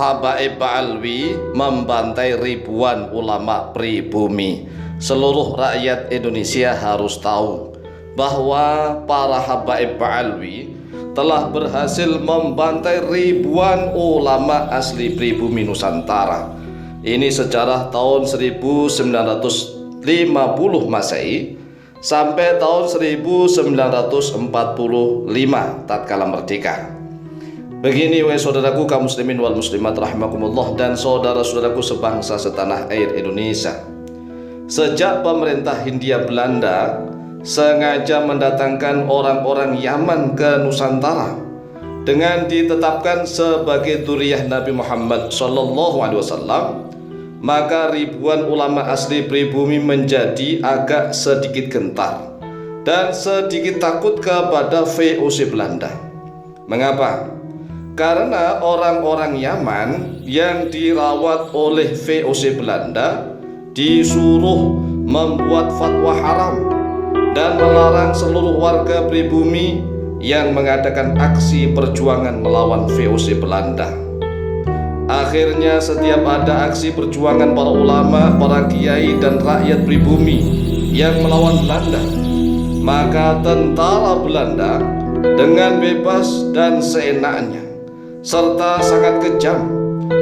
Habaib Alwi membantai ribuan ulama pribumi. Seluruh rakyat Indonesia harus tahu bahwa para Habaib Alwi telah berhasil membantai ribuan ulama asli pribumi Nusantara. Ini sejarah tahun 1950 Masehi sampai tahun 1945 tatkala merdeka. Begini wahai saudaraku kaum muslimin wal muslimat rahimakumullah dan saudara-saudaraku sebangsa setanah air Indonesia. Sejak pemerintah Hindia Belanda sengaja mendatangkan orang-orang Yaman ke Nusantara dengan ditetapkan sebagai dzurriyyah Nabi Muhammad SAW, maka ribuan ulama asli pribumi menjadi agak sedikit gentar dan sedikit takut kepada VOC Belanda. Mengapa? Karena orang-orang Yaman yang dirawat oleh VOC Belanda disuruh membuat fatwa haram dan melarang seluruh warga pribumi yang mengadakan aksi perjuangan melawan VOC Belanda. Akhirnya setiap ada aksi perjuangan para ulama, para kiai dan rakyat pribumi yang melawan Belanda, maka tentara Belanda dengan bebas dan seenaknya serta sangat kejam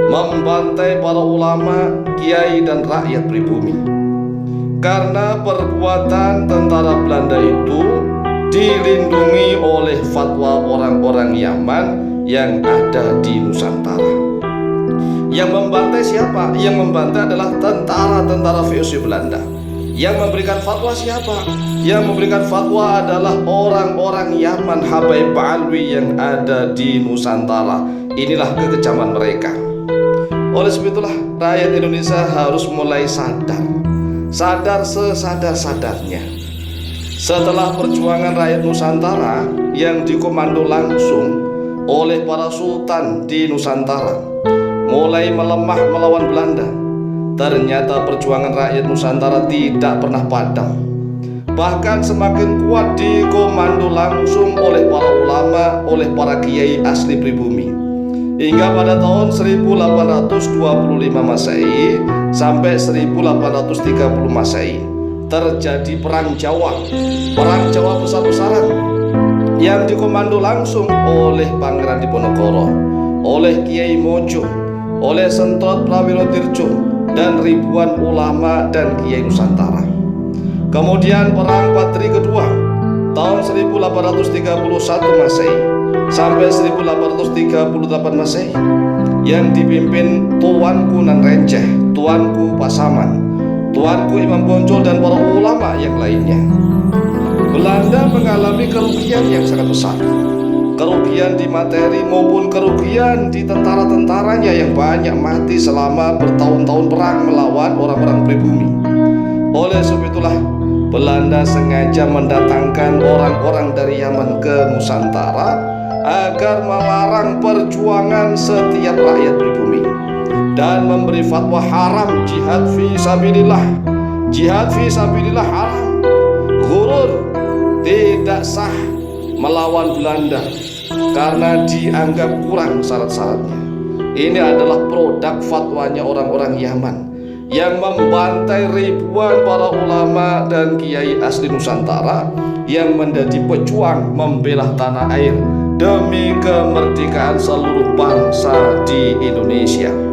membantai para ulama, kiai dan rakyat pribumi. Karena perbuatan tentara Belanda itu dilindungi oleh fatwa orang-orang Yaman yang ada di Nusantara. Yang membantai siapa? Yang membantai adalah tentara-tentara VOC Belanda. Yang memberikan fatwa siapa? Yang memberikan fatwa adalah orang-orang Yaman, Habaib Alwi yang ada di Nusantara. Inilah kekejaman mereka. Oleh sebab itulah rakyat Indonesia harus mulai sadar sesadar-sadarnya. Setelah perjuangan rakyat Nusantara yang dikomando langsung oleh para sultan di Nusantara mulai melemah melawan Belanda, ternyata perjuangan rakyat Nusantara tidak pernah padam, bahkan semakin kuat dikomando langsung oleh para ulama, oleh para kiai asli pribumi. Hingga pada tahun 1825 Masehi sampai 1830 Masehi terjadi Perang Jawa besar-besaran yang dikomando langsung oleh Pangeran Diponegoro, oleh Kiai Mojo, oleh Sentot Prawirodirjo dan ribuan ulama dan kiai Nusantara. Kemudian Perang Patri Kedua tahun 1831 Masehi sampai 1838 Masehi yang dipimpin Tuanku Nan Renceh, Tuanku Pasaman, Tuanku Imam Bonjol dan para ulama yang lainnya. Belanda mengalami kerugian yang sangat besar, kerugian di materi maupun kerugian di tentara-tentaranya yang banyak mati selama bertahun-tahun perang melawan orang-orang pribumi. Oleh sebab itulah Belanda sengaja mendatangkan orang-orang dari Yaman ke Nusantara agar melarang perjuangan setiap rakyat pribumi dan memberi fatwa haram jihad fi sabilillah. Jihad fi sabilillah haram, ghurur, tidak sah melawan Belanda karena dianggap kurang syarat-syaratnya. Ini adalah produk fatwanya orang-orang Yaman yang membantai ribuan para ulama dan kiai asli Nusantara yang menjadi pejuang membela tanah air demi kemerdekaan seluruh bangsa di Indonesia.